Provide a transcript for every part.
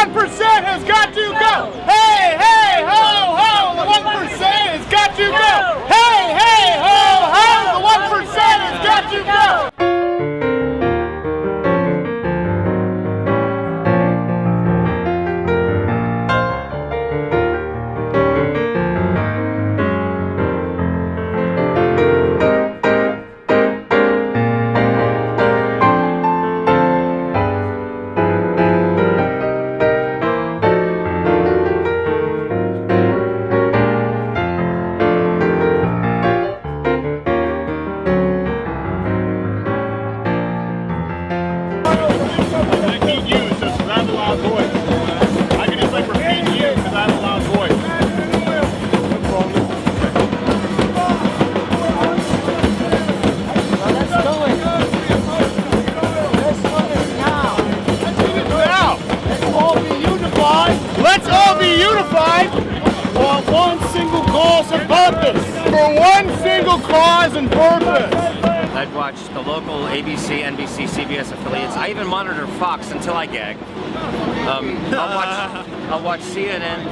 1% has got to go! Hey, hey, ho, ho! The 1% has got to go! Hey, hey, ho, ho! The 1% has got to go! Let's all be unified for one single cause and purpose. For one single cause and purpose. I'd watch the local ABC, NBC, CBS affiliates. I even monitor Fox until I gag. I'll watch CNN,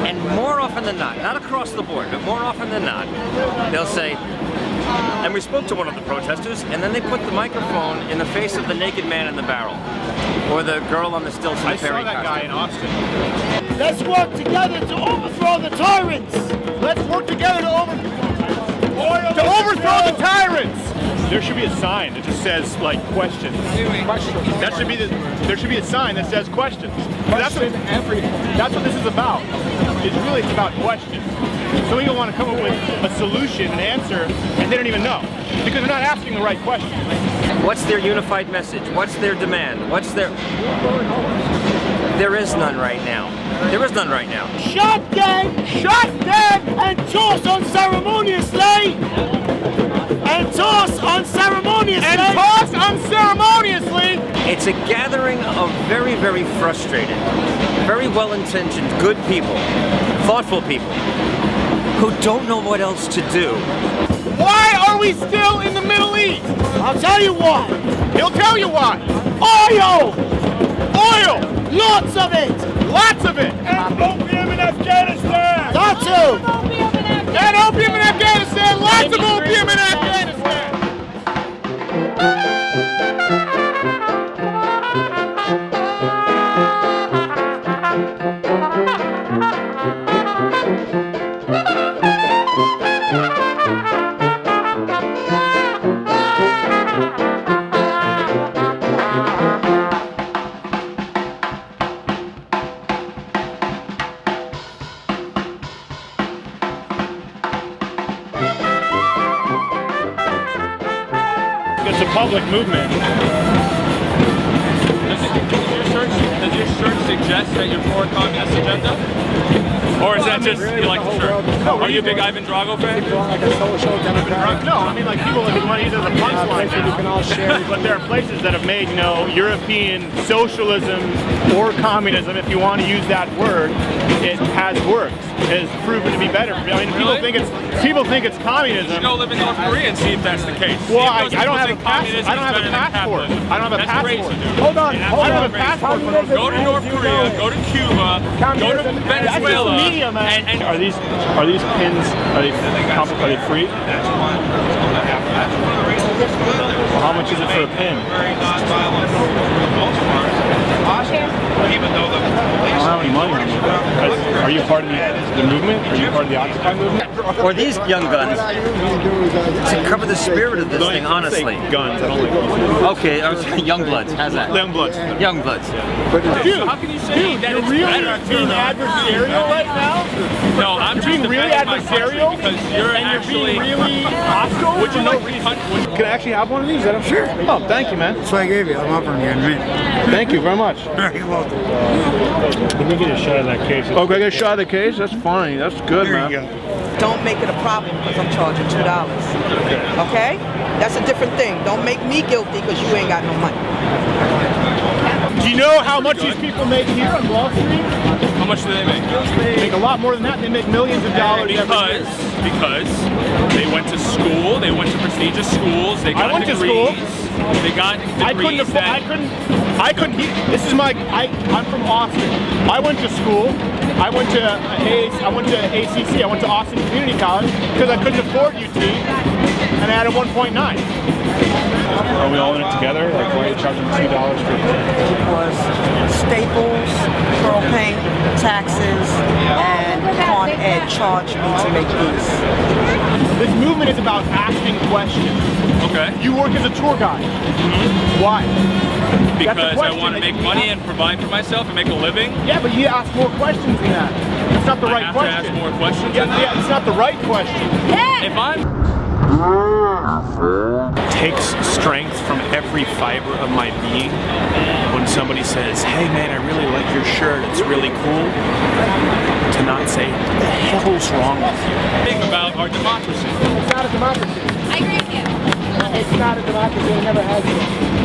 and more often than not across the board, but more often than not, they'll say, and we spoke to one of the protesters, and then they put the microphone in the face of the naked man in the barrel, or the girl on the stilts in the ferry I saw that guy in Austin. Let's work together to overthrow the tyrants. Let's work together to overthrow the tyrants. There should be a sign that just says, like, questions. That should be there should be a sign that says questions. That's what this is about. It's about questions. Some people want to come up with a solution, an answer, and they don't even know because they're not asking the right question. What's their unified message? What's their demand? What's their... There is none right now. There is none right now. Shot dead, and toss unceremoniously. And toss unceremoniously. And toss unceremoniously. It's a gathering of very, very frustrated, very well-intentioned, good people, thoughtful people, who don't know what else to do. Why are we still in the Middle East? I'll tell you why. He'll tell you why. Oil! Oil! Lots of it! Lots of it! And opium in Afghanistan! That too! And opium in Afghanistan! Lots of opium in Afghanistan! It's a public movement. Does your shirt suggest that you're for a communist agenda? Or is that just, you like the shirt? Are you a big Ivan Drago fan? No, I mean, like, people want to use it as a punchline now. But there are places that have made, European socialism or communism, if you want to use that word, it has worked. It has proven to be better. I mean, Really? people think it's communism. You should go live in North Korea and see if that's the case. Well, I don't have a passport. I don't have a passport. I don't have a passport. Hold on. I don't have a passport. Go to North Korea, go to Cuba, go to Venezuela. Media, man. And are these pins? Are they free? Well, how much is it for a pin? I don't have any money on me. Are you part of the movement? Are you part of the Occupy movement? Or these young guns to cover the spirit of this thing, honestly. Guns. I don't like those. Okay, young bloods. How's that? Young bloods. Young bloods. Dude, how can you say that you're it's really better being adversarial right now? No, I'm being really adversarial because you're and actually you're being really hostile. Would you like to Can I actually have one of these? Sure. Oh, thank you, man. That's what I gave you. I'm offering you in mint. Thank you very much. You're welcome. Let me get a shot of that case. Okay, get a shot of the case? That's fine. That's good, There man. you go. Don't make it a problem because I'm charging $2. Okay? That's a different thing. Don't make me guilty because you ain't got no money. Do you know how much these people make here on Wall Street? How much do they make? They make a lot more than that. They make millions of dollars every year. Because they went to school, they went to prestigious schools. They got I went to degrees. school. They got degrees I couldn't. This is I'm from Austin. I went to school. I went to ACC. I went to Austin Community College because I couldn't afford UT, and I had a 1.9. Are we all in it together? Like, why are you charging $2 for? Because Staples, Pearl Paint, taxes, and Con Ed charged me to make these. This movement is about asking questions. Okay. You work as a tour guide. Why? Because I question want to that make you money have. and provide for myself and make a living. Yeah, but you ask more questions than that. That's not the right I have question. to ask more questions Yeah, than that? yeah, it's not the right question. If I'm Takes strength from every fiber of my being when somebody says, hey man, I really like your shirt, it's really cool, to not say, what the hell's wrong with you? think about our democracy. It's not a democracy. I agree with you. It's not a democracy. It never has been.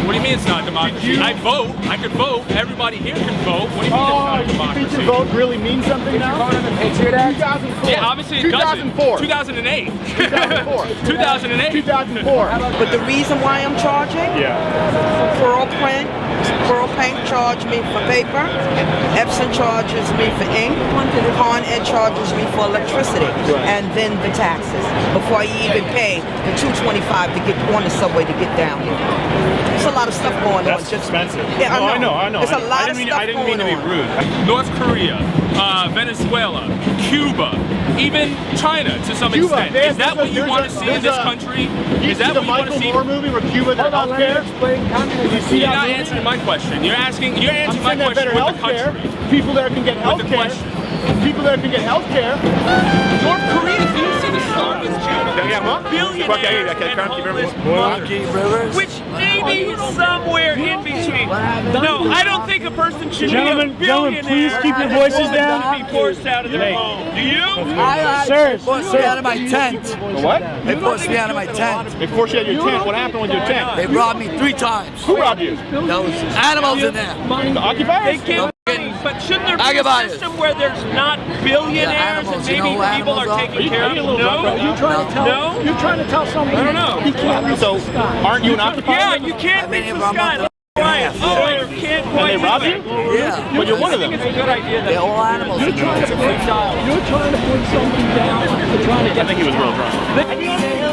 What do you mean it's not democracy? I vote. I could vote. Everybody here can vote. What do you mean it's not a You think democracy? your vote really means something now? 2004. Yeah, obviously it doesn't. 2004. 2008. 2004. 2008. 2004. But the reason why I'm charging, Yeah. Pearl Paint charged me for paper, Epson charges me for ink, Con Ed charges me for electricity, and then the taxes before I even pay the $2.25 to get on the subway to get down here. There's a lot of stuff going That's on. Just expensive. Yeah, No, I know. I know. There's a lot of stuff I didn't mean to be going on. rude. North Korea, Venezuela, Cuba, even China to some Cuba, extent. Is that what you want to see in this country? Is that what you want to see? Moore movie where Cuba, their healthcare? Did you see You're that not movie? answering my question. You're answering my I'm saying they have question better with the healthcare. country. People there can get With the healthcare. question. People there can get healthcare. North Korea, do you see the start with Billionaires and homeless Rivers. Which maybe somewhere in between. No, I don't think a person should be a billionaire. please keep your voices down. To be forced out of their home. Do you? Sir, Forced me out of my tent. What? They forced me out of my tent. They forced you out of your tent. What happened with your tent? They robbed me 3 times. Who robbed you? Those animals in there. The occupiers? They give money, but shouldn't there be a Agabuyers. system where there's not billionaires and animals, you maybe know who people are animals are? taken care of? No? you trying to tell No? you're trying to tell somebody I don't know. he can't reach So, the sky. aren't you an occupier? Yeah, you can't I've reach been the here sky. for a Quiet. Oh, you can't And quite they do robbed it. you? Yeah. But you're one of them. It's a good idea They're that all animals in there. You're trying to put somebody down. You're trying to I think he was real drunk. get.